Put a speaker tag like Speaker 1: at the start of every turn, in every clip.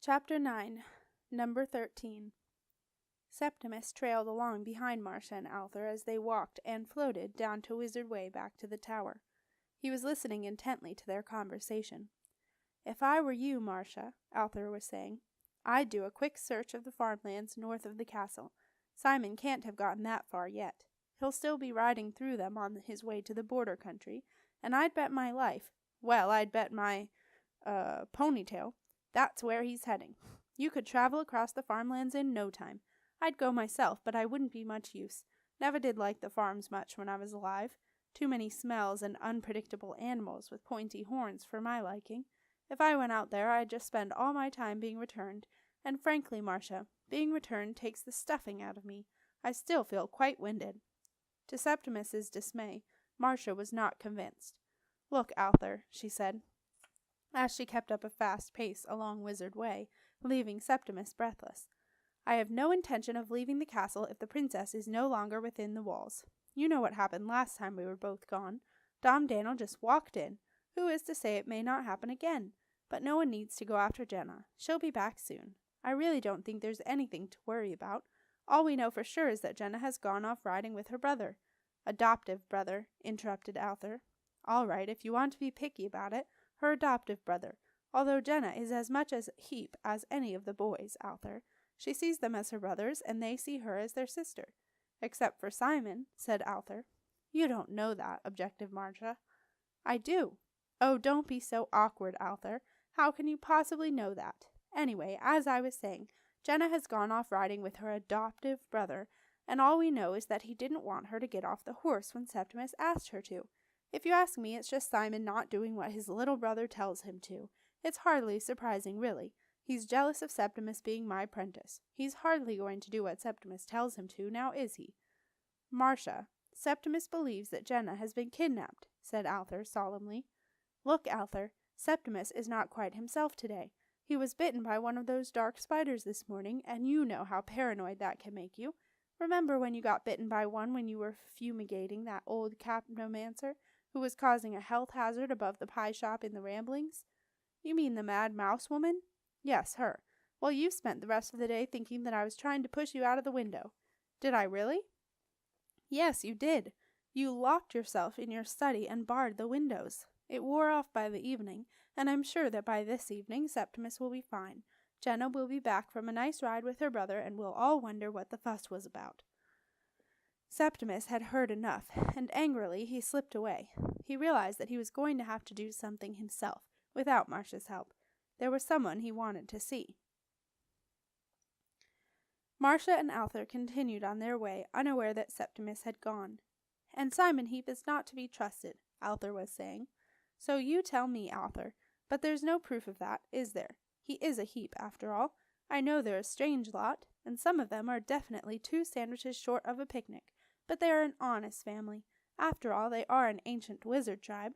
Speaker 1: Chapter 9, Number 13. Septimus trailed along behind Marsha and Arthur as they walked and floated down to Wizard Way back to the tower. He was listening intently to their conversation. "If I were you, Marsha," Arthur was saying, "I'd do a quick search of the farmlands north of the castle. Simon can't have gotten that far yet. He'll still be riding through them on his way to the border country, and I'd bet my life, I'd bet my, ponytail, that's where he's heading. You could travel across the farmlands in no time. I'd go myself, but I wouldn't be much use. Never did like the farms much when I was alive. Too many smells and unpredictable animals with pointy horns for my liking. If I went out there, I'd just spend all my time being returned, and frankly, Marsha, being returned takes the stuffing out of me. I still feel quite winded." To Septimus's dismay, Marsha was not convinced. "Look, Arthur," she said, as she kept up a fast pace along Wizard Way, leaving Septimus breathless. "I have no intention of leaving the castle if the princess is no longer within the walls. You know what happened last time we were both gone. Dom Daniel just walked in. Who is to say it may not happen again? But no one needs to go after Jenna. She'll be back soon. I really don't think there's anything to worry about. All we know for sure is that Jenna has gone off riding with her brother." "Adoptive brother," interrupted Arthur. "All right, if you want to be picky about it, her adoptive brother, although Jenna is as much a Heap as any of the boys, Arthur. She sees them as her brothers, and they see her as their sister." "Except for Simon," said Arthur. "You don't know that," objected Marsha. "I do." "Oh, don't be so awkward, Arthur. How can you possibly know that? Anyway, as I was saying, Jenna has gone off riding with her adoptive brother, and all we know is that he didn't want her to get off the horse when Septimus asked her to. If you ask me, it's just Simon not doing what his little brother tells him to. It's hardly surprising, really. He's jealous of Septimus being my apprentice. He's hardly going to do what Septimus tells him to, now is he?" "Marsha, Septimus believes that Jenna has been kidnapped," said Arthur solemnly. "Look, Arthur, Septimus is not quite himself today. He was bitten by one of those dark spiders this morning, and you know how paranoid that can make you. Remember when you got bitten by one when you were fumigating that old capnomancer who was causing a health hazard above the pie shop in the Ramblings?" "You mean the mad mouse woman?" "Yes, her. Well, you spent the rest of the day thinking that I was trying to push you out of the window." "Did I really?" "Yes, you did. You locked yourself in your study and barred the windows. It wore off by the evening, and I'm sure that by this evening Septimus will be fine. Jenna will be back from a nice ride with her brother, and we'll all wonder what the fuss was about." Septimus had heard enough, and angrily he slipped away. He realized that he was going to have to do something himself, without Marsha's help. There was someone he wanted to see. Marsha and Arthur continued on their way, unaware that Septimus had gone. "And Simon Heap is not to be trusted," Arthur was saying. "So you tell me, Arthur. But there's no proof of that, is there? He is a Heap, after all. I know they're a strange lot, and some of them are definitely 2 sandwiches short of a picnic, but they are an honest family. After all, they are an ancient wizard tribe."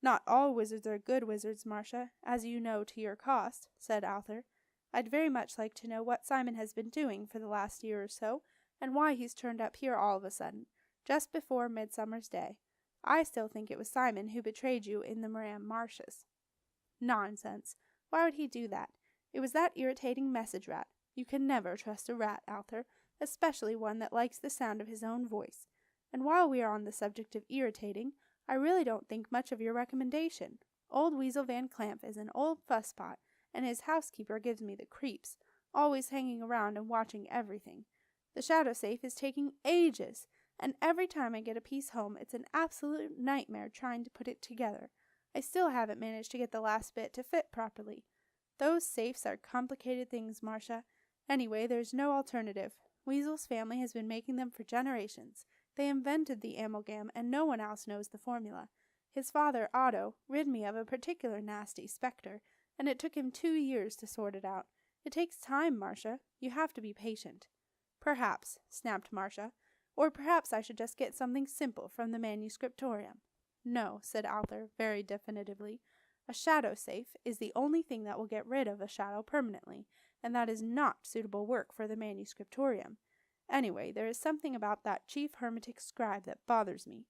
Speaker 1: "Not all wizards are good wizards, Marsha, as you know to your cost," said Arthur. "I'd very much like to know what Simon has been doing for the last year or so, and why he's turned up here all of a sudden, just before Midsummer's Day. I still think it was Simon who betrayed you in the marshes." "Nonsense. Why would he do that? It was that irritating message rat. You can never trust a rat, Arthur, especially one that likes the sound of his own voice. And while we are on the subject of irritating, I really don't think much of your recommendation. Old Weasel Van Clamp is an old fusspot, and his housekeeper gives me the creeps, always hanging around and watching everything. The shadow safe is taking ages, and every time I get a piece home it's an absolute nightmare trying to put it together. I still haven't managed to get the last bit to fit properly. Those safes are complicated things, Marsha. Anyway, there's no alternative. Weasel's family has been making them for generations. They invented the amalgam, and no one else knows the formula. His father, Otto, rid me of a particular nasty spectre, and it took him 2 years to sort it out. It takes time, Marsha. You have to be patient." "Perhaps," snapped Marsha. "Or perhaps I should just get something simple from the Manuscript Aureum." "No," said Arthur, very definitively. "A shadow safe is the only thing that will get rid of a shadow permanently, and that is not suitable work for the Manuscript Aureum. Anyway, there is something about that chief hermetic scribe that bothers me."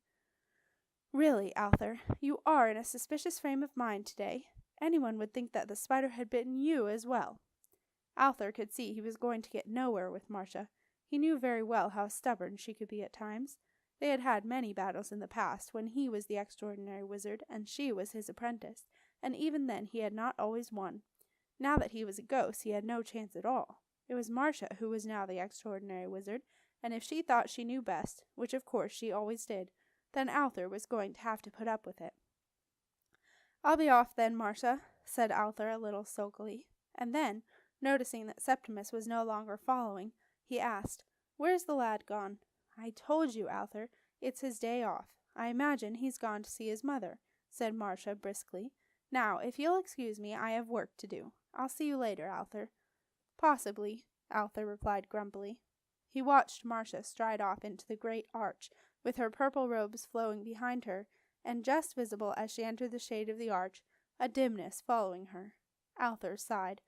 Speaker 1: "Really, Arthur, you are in a suspicious frame of mind today. Anyone would think that the spider had bitten you as well." Arthur could see he was going to get nowhere with Marsha. He knew very well how stubborn she could be at times. They had had many battles in the past when he was the extraordinary wizard and she was his apprentice, and even then he had not always won. Now that he was a ghost, he had no chance at all. It was Marsha who was now the extraordinary wizard, and if she thought she knew best, which of course she always did, then Arthur was going to have to put up with it. "I'll be off then, Marsha," said Arthur a little sulkily, and then, noticing that Septimus was no longer following, he asked, "Where's the lad gone?" "I told you, Arthur, it's his day off. I imagine he's gone to see his mother," said Marsha briskly. "Now, if you'll excuse me, I have work to do. I'll see you later, Arthur." "Possibly," Arthur replied grumpily. He watched Marsha stride off into the great arch, with her purple robes flowing behind her, and just visible as she entered the shade of the arch, a dimness following her. Arthur sighed.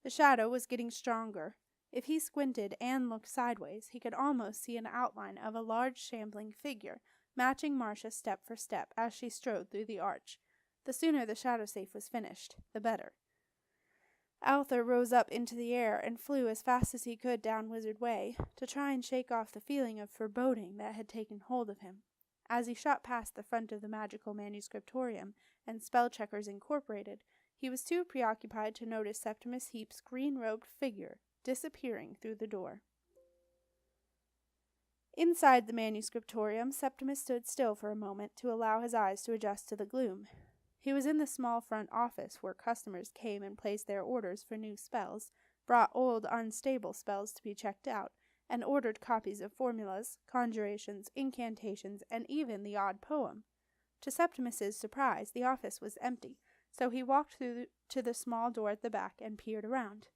Speaker 1: The shadow was getting stronger. If he squinted and looked sideways, he could almost see an outline of a large shambling figure, matching Marsha step for step as she strode through the arch. The sooner the shadow safe was finished, the better. Arthur rose up into the air and flew as fast as he could down Wizard Way, to try and shake off the feeling of foreboding that had taken hold of him. As he shot past the front of the magical Manuscript Aureum and Spellcheckers Incorporated, he was too preoccupied to notice Septimus Heap's green-robed figure disappearing through the door. Inside the Manuscript Aureum, Septimus stood still for a moment to allow his eyes to adjust to the gloom. He was in the small front office where customers came and placed their orders for new spells, brought old, unstable spells to be checked out, and ordered copies of formulas, conjurations, incantations, and even the odd poem. To Septimus's surprise, the office was empty, so he walked through to the small door at the back and peered around.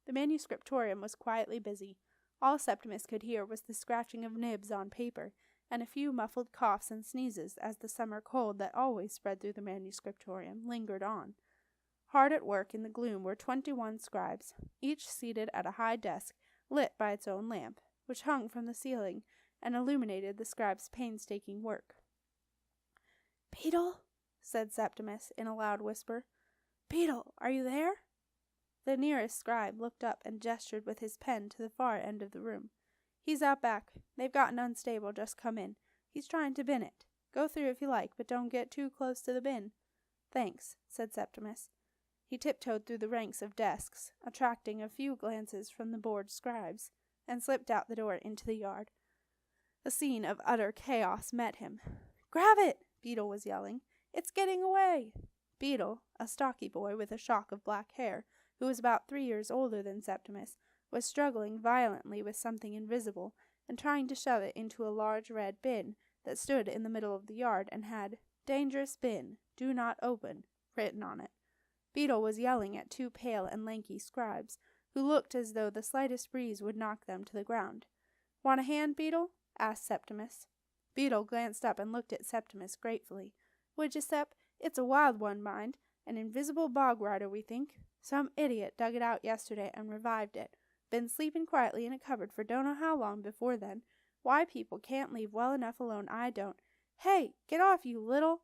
Speaker 1: The Manuscriptorium was quietly busy. All Septimus could hear was the scratching of nibs on paper, and a few muffled coughs and sneezes as the summer cold that always spread through the Manuscriptorium lingered on. Hard at work in the gloom were 21 scribes, each seated at a high desk lit by its own lamp, which hung from the ceiling and illuminated the scribes' painstaking work. "Beetle," said Septimus in a loud whisper. "Beetle, are you there?" The nearest scribe looked up and gestured with his pen to the far end of the room. "He's out back. They've got an unstable just come in. He's trying to bin it. Go through if you like, but don't get too close to the bin." "Thanks," said Septimus. He tiptoed through the ranks of desks, attracting a few glances from the bored scribes, and slipped out the door into the yard. A scene of utter chaos met him. "Grab it!" Beetle was yelling. "It's getting away!" Beetle, a stocky boy with a shock of black hair, who was about 3 years older than Septimus, was struggling violently with something invisible, and trying to shove it into a large red bin that stood in the middle of the yard and had "Dangerous Bin, Do Not Open" written on it. Beetle was yelling at 2 pale and lanky scribes, who looked as though the slightest breeze would knock them to the ground. "Want a hand, Beetle?" asked Septimus. Beetle glanced up and looked at Septimus gratefully. "Would you, Sep? It's a wild one, mind. An invisible Bog Rider, we think. Some idiot dug it out yesterday and revived it. Been sleeping quietly in a cupboard for don't know how long before then. Why people can't leave well enough alone, I don't. Hey, get off, you little—"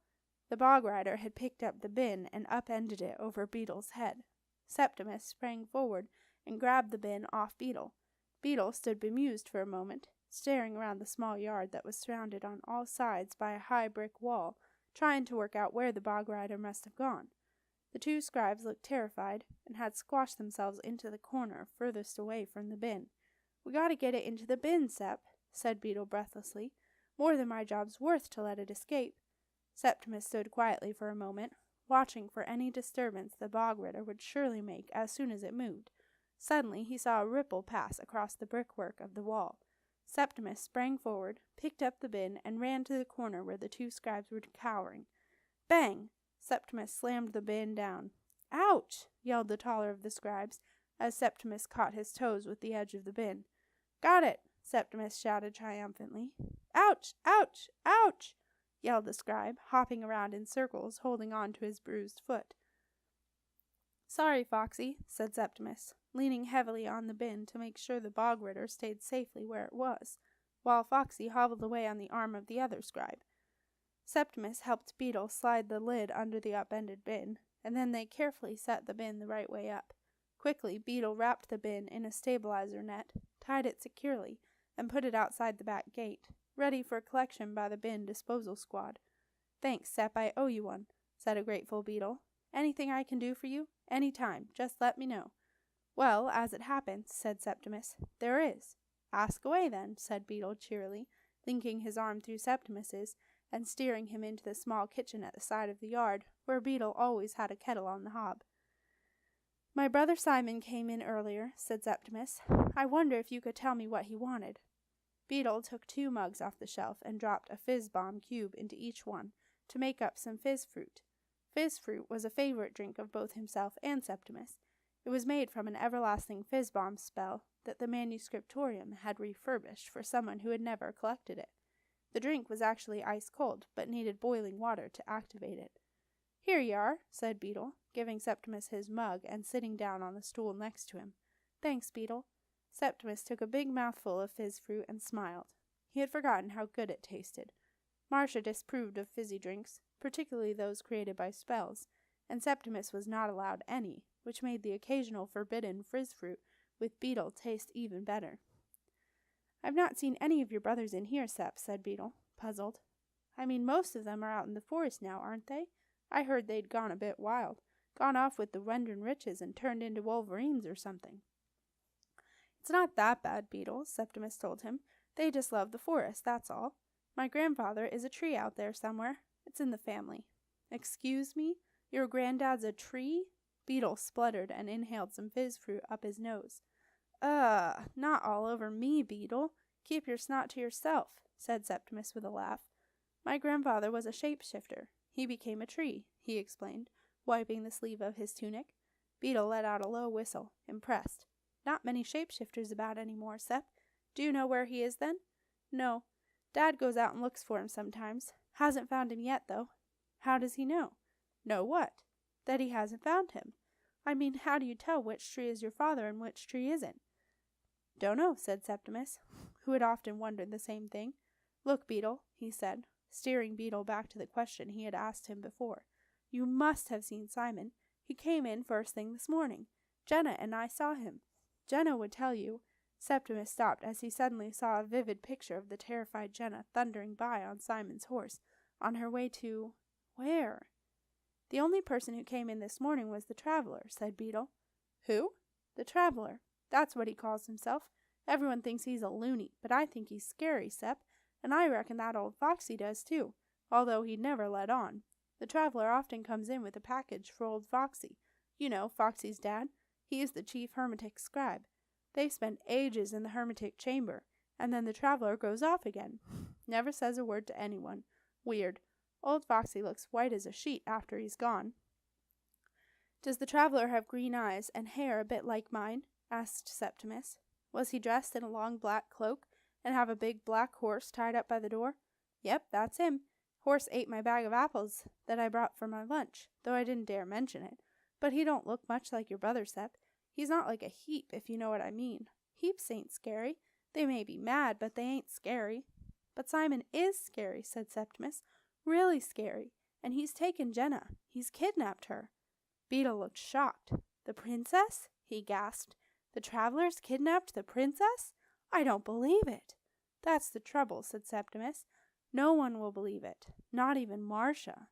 Speaker 1: The Bog Rider had picked up the bin and upended it over Beetle's head. Septimus sprang forward and grabbed the bin off Beetle. Beetle stood bemused for a moment, staring around the small yard that was surrounded on all sides by a high brick wall, trying to work out where the Bog Rider must have gone. The 2 scribes looked terrified, and had squashed themselves into the corner furthest away from the bin. "We gotta get it into the bin, Sep," said Beetle breathlessly. "More than my job's worth to let it escape." Septimus stood quietly for a moment, watching for any disturbance the Bog Rider would surely make as soon as it moved. Suddenly he saw a ripple pass across the brickwork of the wall. Septimus sprang forward, picked up the bin, and ran to the corner where the 2 scribes were cowering. Bang! Septimus slammed the bin down. "Ouch!" yelled the taller of the scribes, as Septimus caught his toes with the edge of the bin. "Got it!" Septimus shouted triumphantly. "Ouch! Ouch! Ouch!" yelled the scribe, hopping around in circles, holding on to his bruised foot. "Sorry, Foxy," said Septimus, leaning heavily on the bin to make sure the Bog Rider stayed safely where it was, while Foxy hobbled away on the arm of the other scribe. Septimus helped Beetle slide the lid under the upended bin, and then they carefully set the bin the right way up. Quickly, Beetle wrapped the bin in a stabilizer net, tied it securely, and put it outside the back gate, ready for collection by the bin disposal squad. "Thanks, Sep, I owe you one," said a grateful Beetle. "Anything I can do for you? Any time. Just let me know." "Well, as it happens," said Septimus, "there is." "Ask away, then," said Beetle cheerily, linking his arm through Septimus's, and steering him into the small kitchen at the side of the yard, where Beetle always had a kettle on the hob. "My brother Simon came in earlier," said Septimus. "I wonder if you could tell me what he wanted." Beetle took 2 mugs off the shelf and dropped a fizz bomb cube into each one, to make up some fizz fruit. Fizz fruit was a favorite drink of both himself and Septimus. It was made from an everlasting fizz bomb spell that the Manuscript Aureum had refurbished for someone who had never collected it. The drink was actually ice cold, but needed boiling water to activate it. "Here you are," said Beetle, giving Septimus his mug and sitting down on the stool next to him. "Thanks, Beetle." Septimus took a big mouthful of fizz fruit and smiled. He had forgotten how good it tasted. Marsha disapproved of fizzy drinks, particularly those created by spells, and Septimus was not allowed any, which made the occasional forbidden fizz fruit with Beetle taste even better. "I've not seen any of your brothers in here, Sep," said Beetle, puzzled. "I mean, most of them are out in the forest now, aren't they? I heard they'd gone a bit wild, gone off with the Wendron Riches and turned into wolverines or something." "It's not that bad, Beetle," Septimus told him. "They just love the forest, that's all. My grandfather is a tree out there somewhere. It's in the family." "Excuse me? Your granddad's a tree?" Beetle spluttered and inhaled some fizz fruit up his nose. Not all over me, Beetle. Keep your snot to yourself," said Septimus with a laugh. "My grandfather was a shapeshifter. He became a tree," he explained, wiping the sleeve of his tunic. Beetle let out a low whistle, impressed. "Not many shapeshifters about anymore, Sep. Do you know where he is, then?" "No. Dad goes out and looks for him sometimes. Hasn't found him yet, though." "How does he know?" "Know what?" "That he hasn't found him. I mean, how do you tell which tree is your father and which tree isn't?" "Don't know," said Septimus, who had often wondered the same thing. "Look, Beetle," he said, steering Beetle back to the question he had asked him before. "You must have seen Simon. He came in first thing this morning. Jenna and I saw him. Jenna would tell you." Septimus stopped as he suddenly saw a vivid picture of the terrified Jenna thundering by on Simon's horse, on her way to... where? "The only person who came in this morning was the Traveler," said Beetle. "Who?" "The Traveler. That's what he calls himself. Everyone thinks he's a loony, but I think he's scary, Sep, and I reckon that old Foxy does too, although he'd never let on. The Traveler often comes in with a package for old Foxy. You know, Foxy's dad. He's the chief hermetic scribe. They spend ages in the hermetic chamber, and then the Traveler goes off again. Never says a word to anyone. Weird. Old Foxy looks white as a sheet after he's gone." "Does the Traveler have green eyes and hair a bit like mine?" asked Septimus. "Was he dressed in a long black cloak, and have a big black horse tied up by the door?" "Yep, that's him. Horse ate my bag of apples that I brought for my lunch, though I didn't dare mention it. But he don't look much like your brother, Sep. He's not like a Heap, if you know what I mean. Heaps ain't scary. They may be mad, but they ain't scary." "But Simon is scary," said Septimus. "Really scary. And he's taken Jenna. He's kidnapped her." Beetle looked shocked. "The princess?" he gasped. "The Travelers kidnapped the princess? I don't believe it." "That's the trouble," said Septimus. "No one will believe it. Not even Marsha."